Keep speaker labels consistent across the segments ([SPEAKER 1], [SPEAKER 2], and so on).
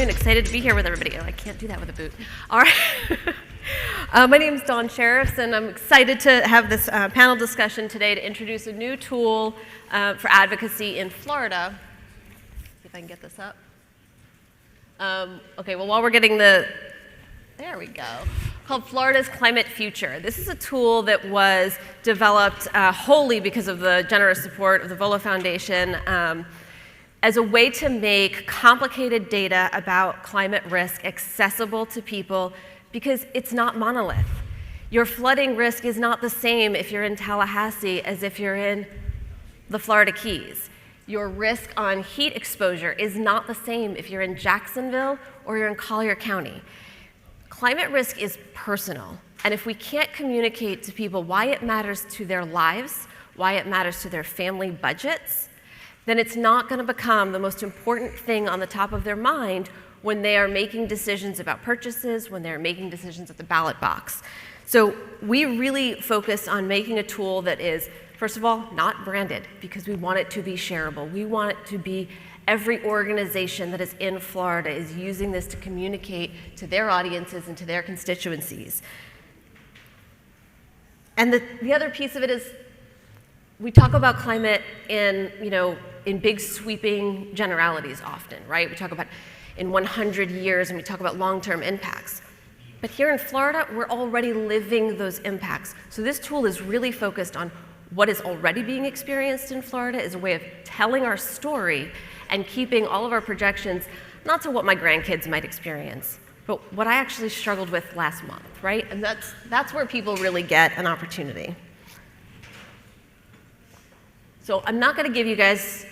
[SPEAKER 1] afternoon. Excited to be here with everybody. Oh, I can't do that with a boot. All right. My name is Shirreffs, and I'm excited to have this panel discussion today to introduce a new tool for advocacy in Florida. See if I can get this up. Okay, well, while we're getting there we go. Called Florida's Climate Future. This is a tool that was developed wholly because of the generous support of the Vola Foundation as a way to make complicated data about climate risk accessible to people because it's not monolith. Your flooding risk is not the same if you're in Tallahassee as if you're in the Florida Keys. Your risk on heat exposure is not the same if you're in Jacksonville or you're in Collier County. Climate risk is personal, and if we can't communicate to people why it matters to their lives, why it matters to their family budgets, then it's not going to become the most important thing on the top of their mind when they are making decisions about purchases, when they're making decisions at the ballot box. So we really focus on making a tool that is, first of all, not branded, because we want it to be shareable. We want it to be every organization that is in Florida is using this to communicate to their audiences and to their constituencies. And the other piece of it is we talk about climate in big sweeping generalities often, right? We talk about in 100 years and we talk about long-term impacts. But here in Florida, we're already living those impacts. So this tool is really focused on what is already being experienced in Florida as a way of telling our story and keeping all of our projections not to what my grandkids might experience, but what I actually struggled with last month, right? And that's where people really get an opportunity. So I'm not going to give you guys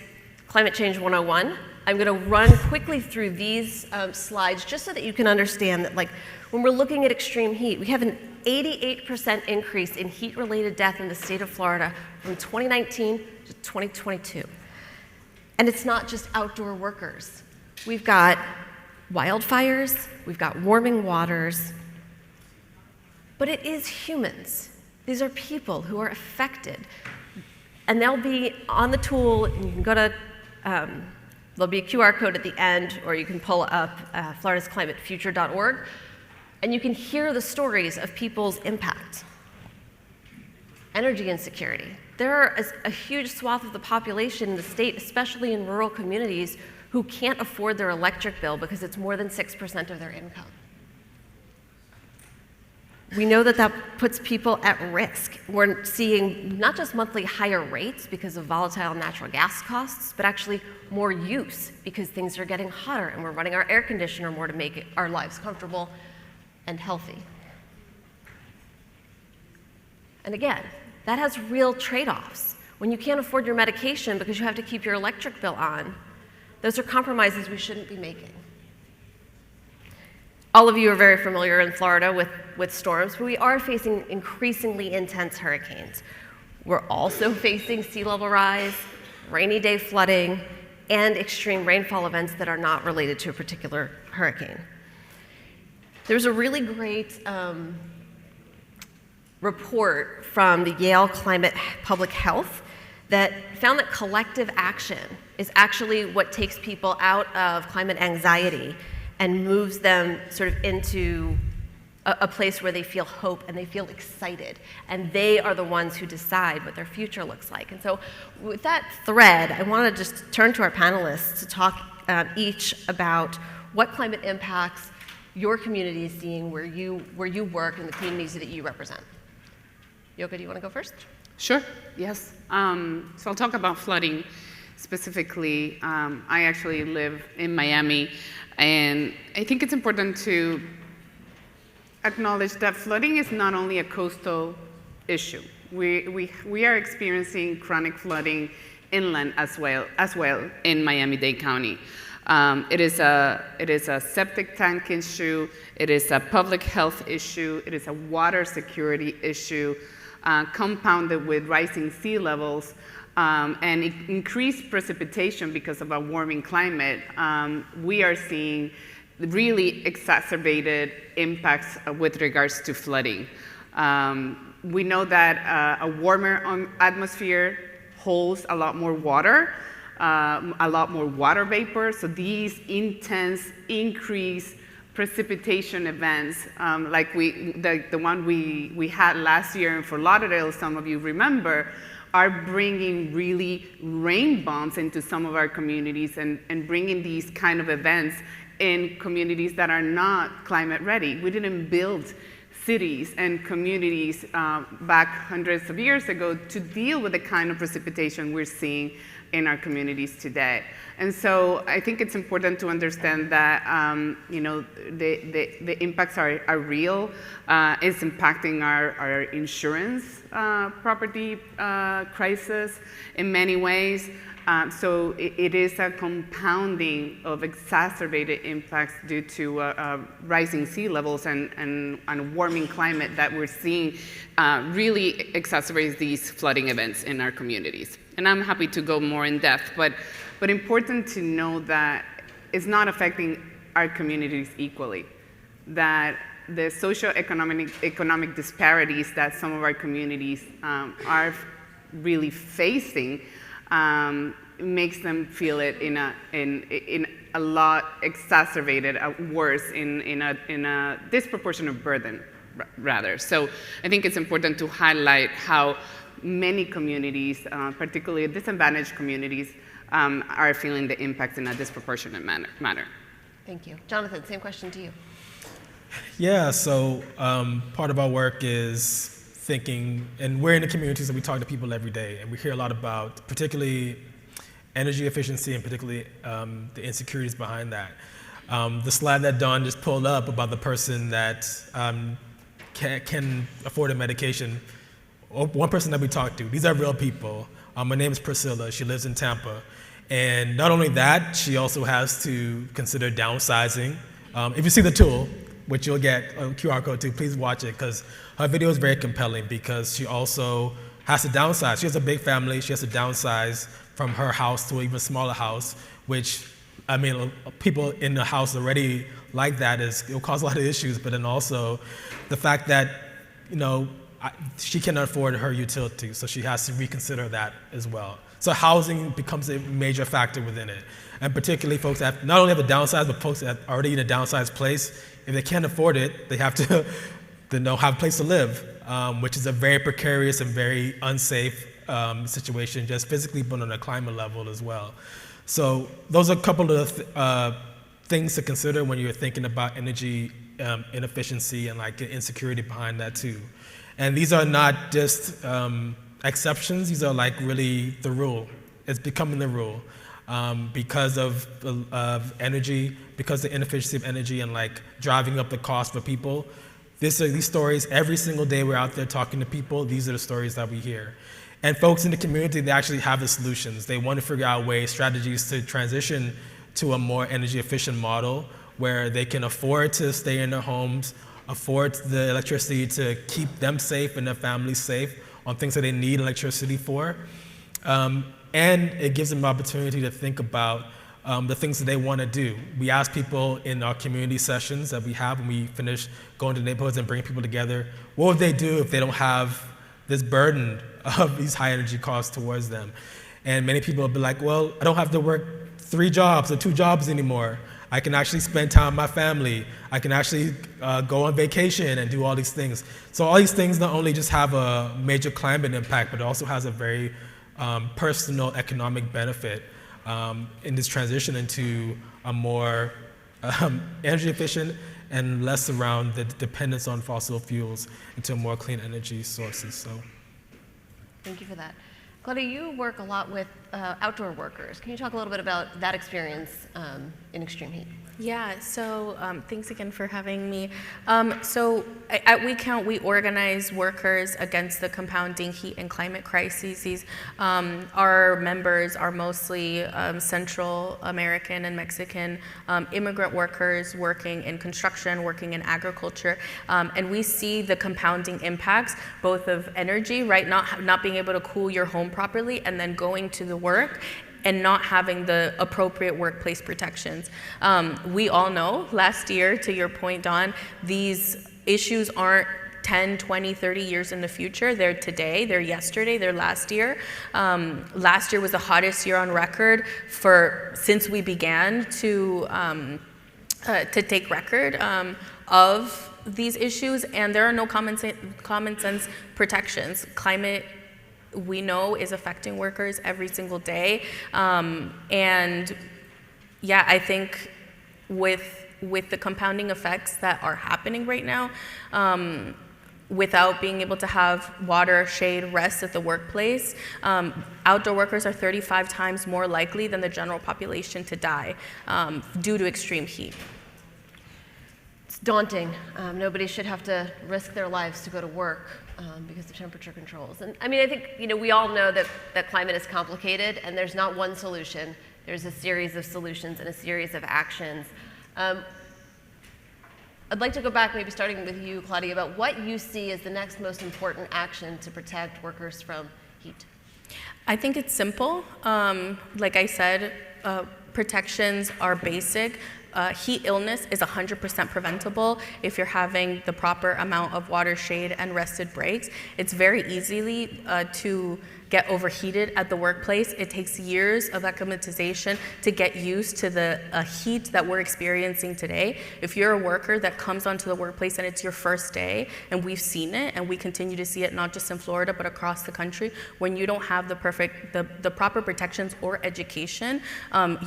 [SPEAKER 1] Climate Change 101. I'm going to run quickly through these slides just so that you can understand that, like, when we're looking at extreme heat, we have an 88% increase in heat-related death in the state of Florida from 2019 to 2022. And it's not just outdoor workers. We've got wildfires, we've got warming waters, but it is humans. These are people who are affected. And they'll be on the tool, and you can go to, there'll be a QR code at the end, or you can pull up floridasclimatefuture.org, and you can hear the stories of people's impact. Energy insecurity. There are a huge swath of the population in the state, especially in rural communities, who can't afford their electric bill because it's more than 6% of their income. We know that that puts people at risk. We're seeing not just monthly higher rates because of volatile natural gas costs, but actually more use because things are getting hotter and we're running our air conditioner more to make our lives comfortable and healthy. And again, that has real trade-offs. When you can't afford your medication because you have to keep your electric bill on, those are compromises we shouldn't be making. All of you are very familiar in Florida with storms, but we are facing increasingly intense hurricanes. We're also facing sea level rise, rainy day flooding, and extreme rainfall events that are not related to a particular hurricane. There's a really great report from the Yale Climate Public Health that found that collective action is actually what takes people out of climate anxiety and moves them sort of into a place where they feel hope and they feel excited. And they are the ones who decide what their future looks like. And so with that thread, I want to just turn to our panelists to talk each about what climate impacts your community is seeing where you work and the communities that you represent. Yoca, do you want to go first?
[SPEAKER 2] Sure, yes. So I'll talk about flooding specifically. I actually live in Miami, and I think it's important to acknowledge that flooding is not only a coastal issue. We are experiencing chronic flooding inland as well in Miami-Dade County. It is a septic tank issue. It is a public health issue. It is a water security issue, compounded with rising sea levels and increased precipitation because of a warming climate. We are seeing really exacerbated impacts with regards to flooding. We know that a warmer atmosphere holds a lot more water, a lot more water vapor. So these intense increased precipitation events, like the one we had last year in Fort Lauderdale, some of you remember, are bringing really rain bombs into some of our communities and bringing these kind of events in communities that are not climate ready. We didn't build cities and communities back hundreds of years ago to deal with the kind of precipitation we're seeing in our communities today. And so I think it's important to understand that the impacts are real. It's impacting our insurance property crisis in many ways. So it is a compounding of exacerbated impacts due to rising sea levels and warming climate that we're seeing really exacerbates these flooding events in our communities. And I'm happy to go more in depth, but important to know that it's not affecting our communities equally, that the socioeconomic disparities that some of our communities are really facing makes them feel it in a lot exacerbated, worse, in a disproportionate burden, rather. So I think it's important to highlight how many communities, particularly disadvantaged communities, are feeling the impacts in a disproportionate manner.
[SPEAKER 1] Thank you. Jonathan, same question to you.
[SPEAKER 3] Yeah, so part of our work is thinking, and we're in the communities and we talk to people every day, and we hear a lot about particularly energy efficiency and particularly the insecurities behind that. The slide that Dawn just pulled up about the person that can afford a medication, one person that we talked to, these are real people. Her name is Priscilla, she lives in Tampa. And not only that, she also has to consider downsizing. If you see the tool, which you'll get a QR code to, please watch it, because her video is very compelling because she also has to downsize. She has a big family, she has to downsize from her house to an even smaller house, which, I mean, people in the house already like that, it'll cause a lot of issues, but then also the fact that, she cannot afford her utilities, so she has to reconsider that as well. So housing becomes a major factor within it. And particularly folks that not only have to downsize, but folks that are already in a downsized place, if they can't afford it, they have to have a place to live, which is a very precarious and very unsafe situation, just physically, but on a climate level as well. So those are a couple of things to consider when you're thinking about energy inefficiency and like insecurity behind that too. And these are not just exceptions, these are like really the rule. It's becoming the rule because of energy, because of the inefficiency of energy and like driving up the cost for people. These stories, every single day we're out there talking to people, these are the stories that we hear. And folks in the community, they actually have the solutions. They want to figure out ways, strategies to transition to a more energy efficient model where they can afford to stay in their homes, afford the electricity to keep them safe and their families safe on things that they need electricity for. And it gives them an opportunity to think about the things that they want to do. We ask people in our community sessions that we have when we finish going to neighborhoods and bringing people together, what would they do if they don't have this burden of these high energy costs towards them? And many people will be like, well, I don't have to work 3 jobs or 2 jobs anymore. I can actually spend time with my family. I can actually go on vacation and do all these things. So all these things not only just have a major climate impact, but it also has a very personal economic benefit in this transition into a more energy efficient and less around the dependence on fossil fuels into more clean energy sources. So,
[SPEAKER 1] thank you for that. Claudia, you work a lot with outdoor workers. Can you talk a little bit about that experience in extreme heat?
[SPEAKER 4] Yeah, so thanks again for having me. So at WeCount, we organize workers against the compounding heat and climate crises. Our members are mostly Central American and Mexican immigrant workers working in construction, working in agriculture, and we see the compounding impacts both of energy, right, not being able to cool your home properly, and then going to the work and not having the appropriate workplace protections. We all know, last year, to your point, Dawn, these issues aren't 10, 20, 30 years in the future. They're today, they're yesterday, they're last year. Last year was the hottest year on record since we began to take record of these issues, and there are no common sense protections. Climate, we know, is affecting workers every single day, and yeah, I think with the compounding effects that are happening right now, without being able to have water, shade, rest at the workplace, outdoor workers are 35 times more likely than the general population to die due to extreme heat.
[SPEAKER 1] It's daunting. Nobody should have to risk their lives to go to work because of temperature controls. And I mean, I think we all know that climate is complicated, and there's not one solution. There's a series of solutions and a series of actions. I'd like to go back, maybe starting with you, Claudia, about what you see as the next most important action to protect workers from heat.
[SPEAKER 4] I think it's simple. Like I said, protections are basic. Heat illness is 100% preventable if you're having the proper amount of water, shade, and rested breaks. It's very easily to get overheated at the workplace. It takes years of acclimatization to get used to the heat that we're experiencing today. If you're a worker that comes onto the workplace and it's your first day, and we've seen it, and we continue to see it not just in Florida, but across the country, when you don't have the proper protections or education,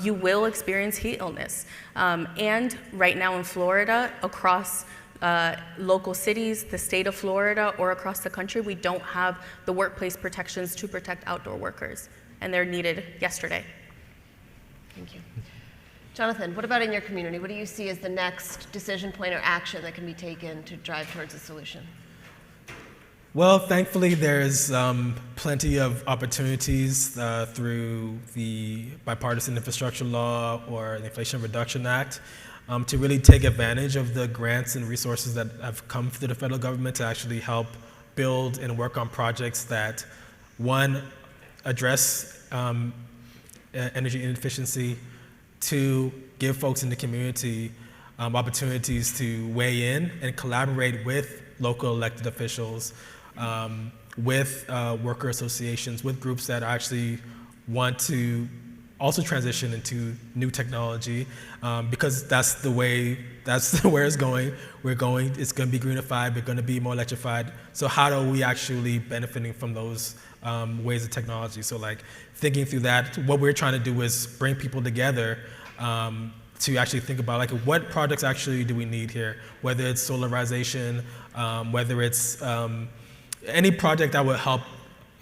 [SPEAKER 4] you will experience heat illness. And right now in Florida, across local cities, the state of Florida, or across the country, we don't have the workplace protections to protect outdoor workers, and they're needed yesterday.
[SPEAKER 1] Thank you. Jonathan, what about in your community? What do you see as the next decision point or action that can be taken to drive towards a solution?
[SPEAKER 3] Well, thankfully, there's plenty of opportunities through the bipartisan infrastructure law or the Inflation Reduction Act to really take advantage of the grants and resources that have come through the federal government to actually help build and work on projects that, one, address energy inefficiency, two, give folks in the community opportunities to weigh in and collaborate with local elected officials, with worker associations, with groups that actually want to also transition into new technology, because that's where it's going. It's going to be greenified, we're going to be more electrified. So how are we actually benefiting from those ways of technology? So like thinking through that, what we're trying to do is bring people together to actually think about like what projects actually do we need here, whether it's solarization, whether it's any project that would help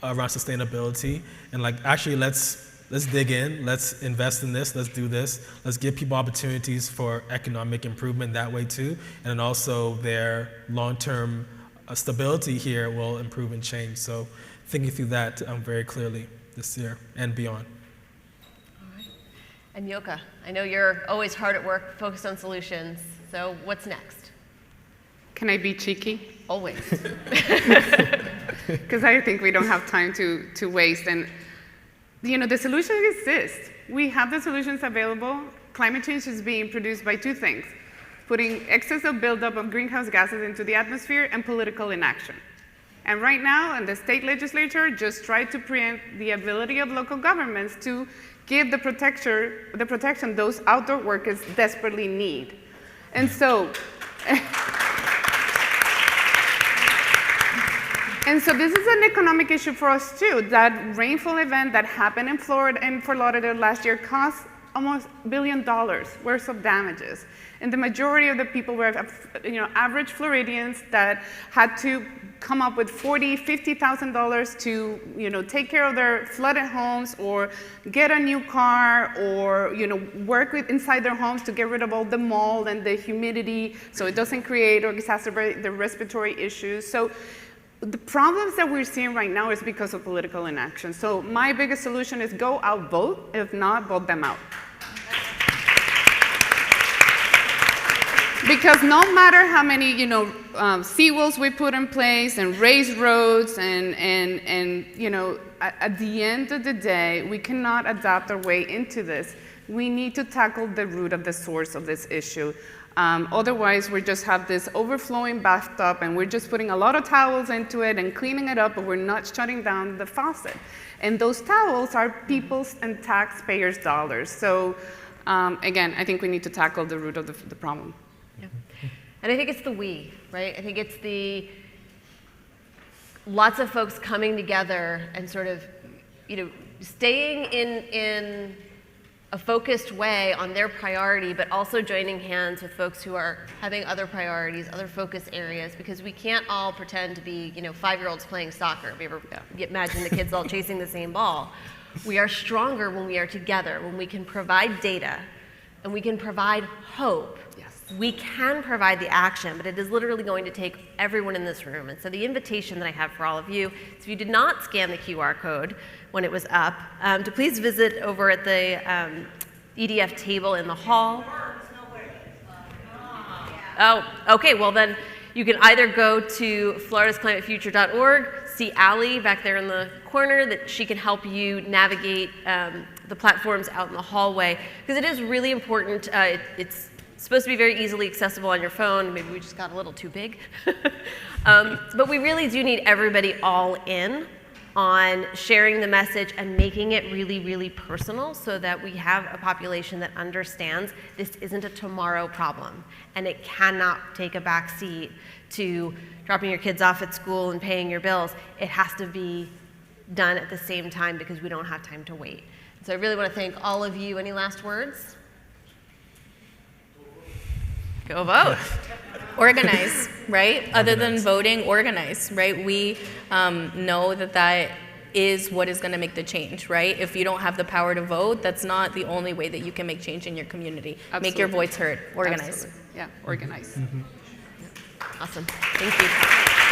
[SPEAKER 3] around sustainability, and like actually let's dig in, let's invest in this, let's do this, let's give people opportunities for economic improvement that way too, and then also their long-term stability here will improve and change. So thinking through that very clearly this year and beyond.
[SPEAKER 1] All right. And Yoca, I know you're always hard at work, focused on solutions, so what's next?
[SPEAKER 2] Can I be cheeky?
[SPEAKER 1] Always.
[SPEAKER 2] Because I think we don't have time to waste. And the solution exists. We have the solutions available. Climate change is being produced by two things: putting excess of buildup of greenhouse gases into the atmosphere and political inaction. And right now, in the state legislature, just try to preempt the ability of local governments to give the protection those outdoor workers desperately need. And so, this is an economic issue for us too. That rainfall event that happened in Florida and Fort Lauderdale last year cost almost $1 billion worth of damages. And the majority of the people were average Floridians that had to come up with $40,000, $50,000 to take care of their flooded homes, or get a new car, or work inside their homes to get rid of all the mold and the humidity so it doesn't create or exacerbate the respiratory issues. So the problems that we're seeing right now is because of political inaction. So my biggest solution is go out vote. If not, vote them out. Because no matter how many seawalls we put in place and raised roads and at the end of the day, we cannot adapt our way into this. We need to tackle the root of the source of this issue. Otherwise, we just have this overflowing bathtub, and we're just putting a lot of towels into it and cleaning it up, but we're not shutting down the faucet. And those towels are people's and taxpayers' dollars. So again, I think we need to tackle the root of the problem.
[SPEAKER 1] Yeah. And I think it's the we, right? I think it's the lots of folks coming together and sort of, staying in a focused way on their priority, but also joining hands with folks who are having other priorities, other focus areas, because we can't all pretend to be, 5-year-olds playing soccer. If you ever imagine the kids all chasing the same ball. We are stronger when we are together, when we can provide data and we can provide hope.
[SPEAKER 2] Yes.
[SPEAKER 1] We can provide the action, but it is literally going to take everyone in this room. And so the invitation that I have for all of you is if you did not scan the QR code when it was up, to please visit over at the EDF table in the hall. Oh, okay, well then you can either go to floridasclimatefuture.org, see Allie back there in the corner, that she can help you navigate the platforms out in the hallway, because it is really important. It's supposed to be very easily accessible on your phone. Maybe we just got a little too big. But we really do need everybody all in on sharing the message and making it really, really personal so that we have a population that understands this isn't a tomorrow problem and it cannot take a back seat to dropping your kids off at school and paying your bills. It has to be done at the same time because we don't have time to wait. So I really want to thank all of you. Any last words? Go vote.
[SPEAKER 4] Organize, right? Other than voting, organize, right? We know that is what is going to make the change, right? If you don't have the power to vote, that's not the only way that you can make change in your community.
[SPEAKER 2] Absolutely.
[SPEAKER 4] Make your voice heard. Organize.
[SPEAKER 2] Absolutely. Yeah, organize.
[SPEAKER 1] Awesome. Thank you.